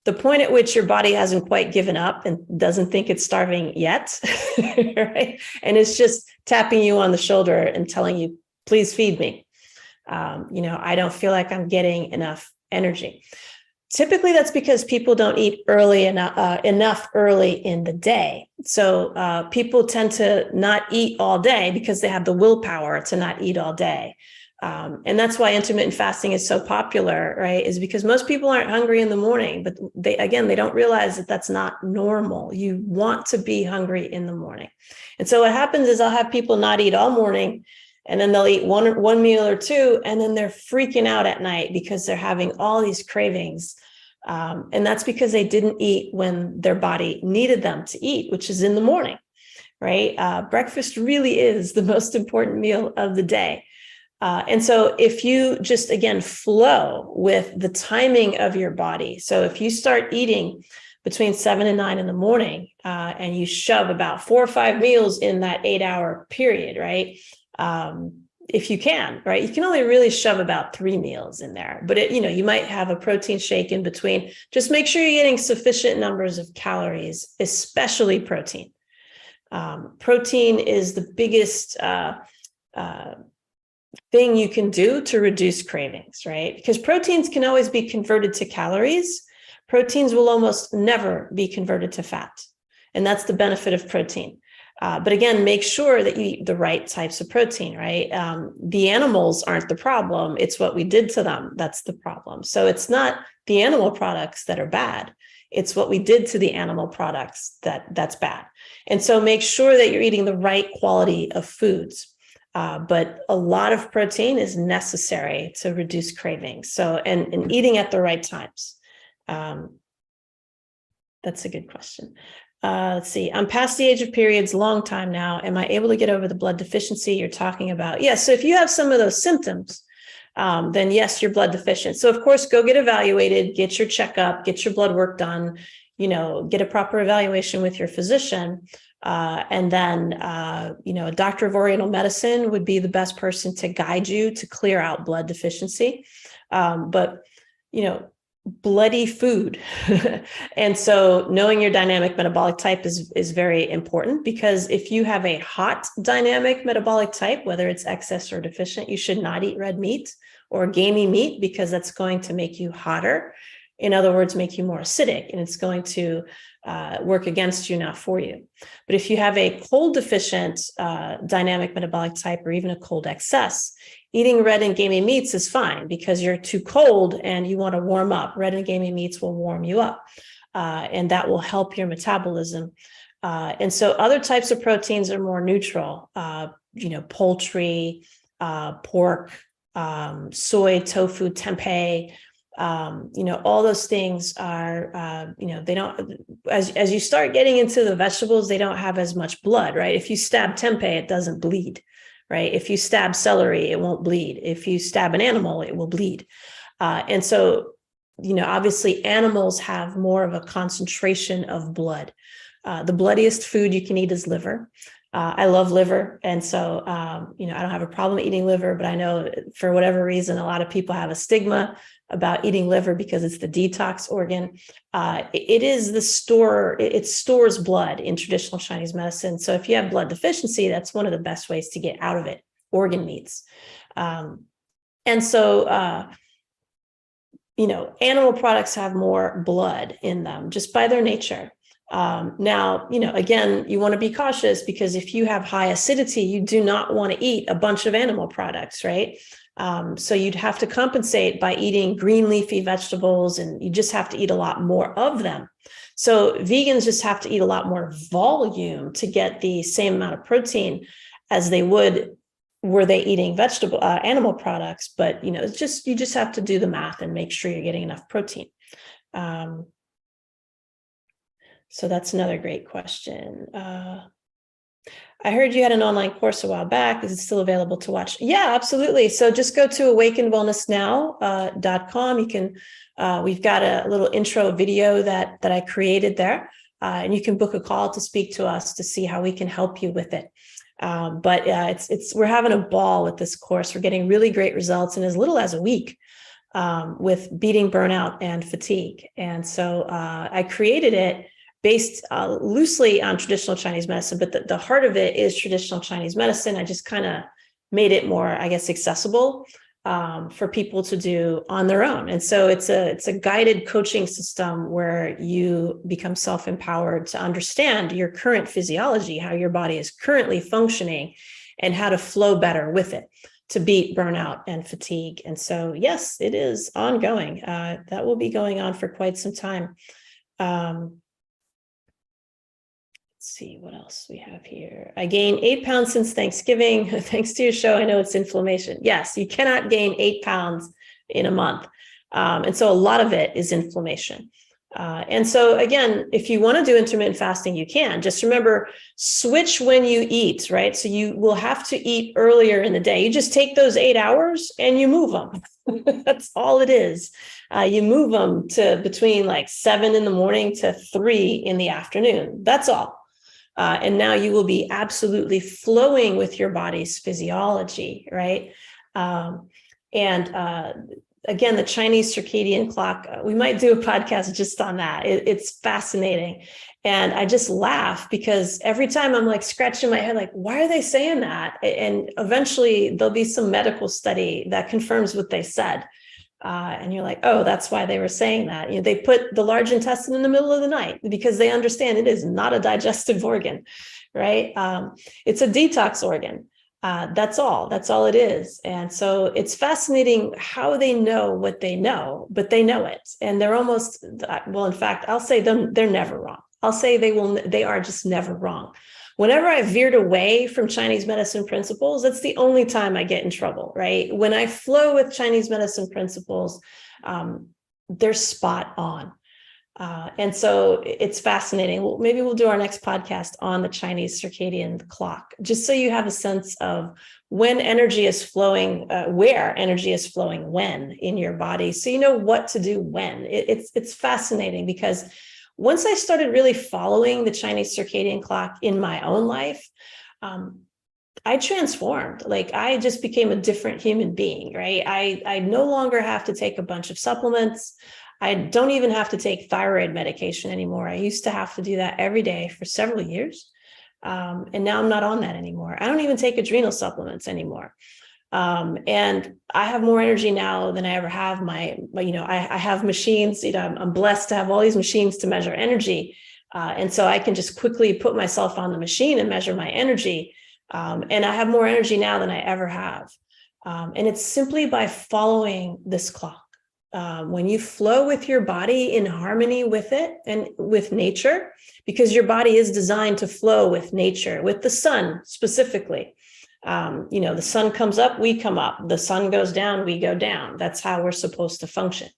the point at which your body hasn't quite given up and doesn't think it's starving yet, right? And it's just tapping you on the shoulder and telling you, please feed me. I don't feel like I'm getting enough energy. Typically, that's because people don't eat enough early in the day. So people tend to not eat all day because they have the willpower to not eat all day. And that's why intermittent fasting is so popular, right? Is because most people aren't hungry in the morning, but they don't realize that that's not normal. You want to be hungry in the morning. And so what happens is I'll have people not eat all morning, and then they'll eat one meal or two, and then they're freaking out at night because they're having all these cravings. And that's because they didn't eat when their body needed them to eat, which is in the morning, right? Breakfast really is the most important meal of the day. And so if you just, again, flow with the timing of your body. So if you start eating between 7 and 9 in the morning, and you shove about 4 or 5 meals in that 8-hour period, right? If you can, right? You can only really shove about 3 meals in there, but you might have a protein shake in between. Just make sure you're getting sufficient numbers of calories, especially protein. Protein is the biggest thing you can do to reduce cravings, right? Because proteins can always be converted to calories. Proteins will almost never be converted to fat. And that's the benefit of protein. But again, make sure that you eat the right types of protein, right? The animals aren't the problem. It's what we did to them. That's the problem. So it's not the animal products that are bad. It's what we did to the animal products that's bad. And so make sure that you're eating the right quality of foods. But a lot of protein is necessary to reduce cravings. So, and eating at the right times. That's a good question. Let's see. I'm past the age of periods, long time now. Am I able to get over the blood deficiency you're talking about? Yes. So if you have some of those symptoms, then yes, you're blood deficient. So of course, go get evaluated, get your checkup, get your blood work done, get a proper evaluation with your physician. And then, a doctor of Oriental medicine would be the best person to guide you to clear out blood deficiency. But bloody food. And so knowing your dynamic metabolic type is very important, because if you have a hot dynamic metabolic type, whether it's excess or deficient, you should not eat red meat or gamey meat, because that's going to make you hotter. In other words, make you more acidic, and it's going to work against you, not for you. But if you have a cold deficient dynamic metabolic type, or even a cold excess, eating red and gamey meats is fine, because you're too cold and you want to warm up. Red and gamey meats will warm you up, and that will help your metabolism. And so other types of proteins are more neutral, poultry, pork, soy, tofu, tempeh. All those things are, they don't, as you start getting into the vegetables, they don't have as much blood, right? If you stab tempeh, it doesn't bleed, right? If you stab celery, it won't bleed. If you stab an animal, it will bleed. And so, obviously animals have more of a concentration of blood. The bloodiest food you can eat is liver. I love liver. And so, I don't have a problem eating liver, but I know for whatever reason, a lot of people have a stigma about eating liver because it's the detox organ. It is the store, it stores blood in traditional Chinese medicine. So if you have blood deficiency, that's one of the best ways to get out of it, organ meats. And so, animal products have more blood in them just by their nature. Now, again, you want to be cautious, because if you have high acidity, you do not want to eat a bunch of animal products, right? So you'd have to compensate by eating green leafy vegetables, and you just have to eat a lot more of them. So vegans just have to eat a lot more volume to get the same amount of protein as they would were they eating animal products. But, you just have to do the math and make sure you're getting enough protein. So that's another great question. I heard you had an online course a while back. Is it still available to watch? Yeah, absolutely. So just go to awakenedwellnessnow.com. You can, we've got a little intro video that I created there, and you can book a call to speak to us to see how we can help you with it. But we're having a ball with this course. We're getting really great results in as little as a week with beating burnout and fatigue. And so I created it based loosely on traditional Chinese medicine, but the heart of it is traditional Chinese medicine. I just kind of made it more, accessible for people to do on their own. And so it's a guided coaching system where you become self-empowered to understand your current physiology, how your body is currently functioning, and how to flow better with it to beat burnout and fatigue. And so, yes, it is ongoing. That will be going on for quite some time. Let's see what else we have here. I gained 8 pounds since Thanksgiving. Thanks to your show, I know it's inflammation. Yes, you cannot gain 8 pounds in a month. And so a lot of it is inflammation. And so again, if you want to do intermittent fasting, you can. Just remember, switch when you eat, right? So you will have to eat earlier in the day. You just take those 8 hours and you move them. That's all it is. You move them to between like 7 in the morning to 3 in the afternoon. That's all. And now you will be absolutely flowing with your body's physiology, right? Again, the Chinese circadian clock, we might do a podcast just on that. It's fascinating. And I just laugh because every time I'm like scratching my head, like, why are they saying that? And eventually there'll be some medical study that confirms what they said. And you're like, oh, that's why they were saying that. You know, they put the large intestine in the middle of the night because they understand it is not a digestive organ, right? It's a detox organ. That's all it is. And so it's fascinating how they know what they know, but they know it. And they're almost, well, in fact, I'll say they're never wrong. I'll say they are just never wrong. Whenever I veered away from Chinese medicine principles, that's the only time I get in trouble, right? When I flow with Chinese medicine principles, they're spot on. And so it's fascinating. Well, maybe we'll do our next podcast on the Chinese circadian clock, just so you have a sense of when energy is flowing, where energy is flowing when in your body. So you know what to do when. It's fascinating because once I started really following the Chinese circadian clock in my own life, I transformed. Like I just became a different human being, right? I no longer have to take a bunch of supplements. I don't even have to take thyroid medication anymore. I used to have to do that every day for several years. And now I'm not on that anymore. I don't even take adrenal supplements anymore. And I have more energy now than I ever have. I have machines, I'm blessed to have all these machines to measure energy. And so I can just quickly put myself on the machine and measure my energy. And I have more energy now than I ever have. And it's simply by following this clock. When you flow with your body in harmony with it and with nature, because your body is designed to flow with nature, with the sun specifically. The sun comes up, we come up. The sun goes down, we go down. That's how we're supposed to function.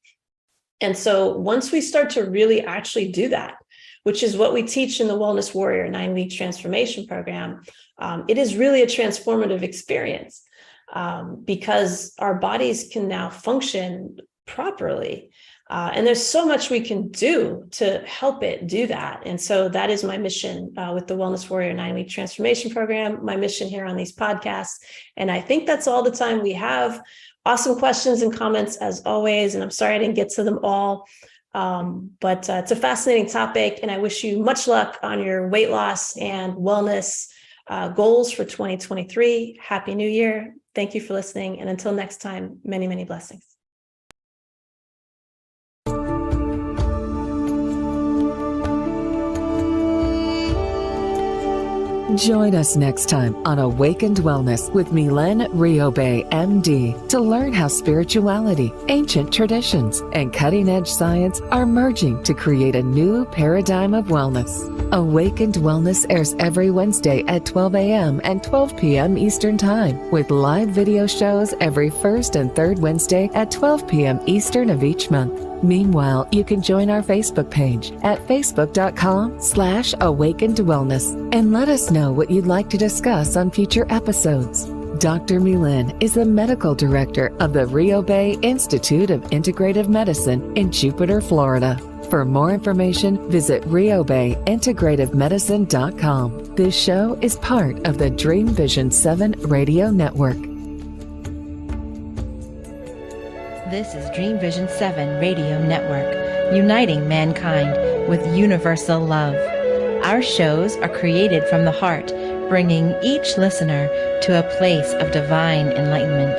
And so once we start to really actually do that, which is what we teach in the Wellness Warrior 9-week transformation program, it is really a transformative experience because our bodies can now function properly. And there's so much we can do to help it do that. And so that is my mission with the Wellness Warrior 9-week transformation program, my mission here on these podcasts. And I think that's all the time we have. Awesome questions and comments as always. And I'm sorry I didn't get to them all. But it's a fascinating topic. And I wish you much luck on your weight loss and wellness goals for 2023. Happy New Year. Thank you for listening. And until next time, many, many blessings. Join us next time on Awakened Wellness with Mylaine Riobe, MD, to learn how spirituality, ancient traditions, and cutting-edge science are merging to create a new paradigm of wellness. Awakened Wellness airs every Wednesday at 12 a.m. and 12 p.m. Eastern Time, with live video shows every first and third Wednesday at 12 p.m. Eastern of each month. Meanwhile, you can join our Facebook page at facebook.com/awakenedwellness and let us know what you'd like to discuss on future episodes. Dr. Mylaine is the medical director of the Riobe Institute of Integrative Medicine in Jupiter, Florida. For more information, visit riobeintegrativemedicine.com. This show is part of the Dream Vision 7 radio network. This is Dream Vision 7 Radio Network, uniting mankind with universal love. Our shows are created from the heart, bringing each listener to a place of divine enlightenment.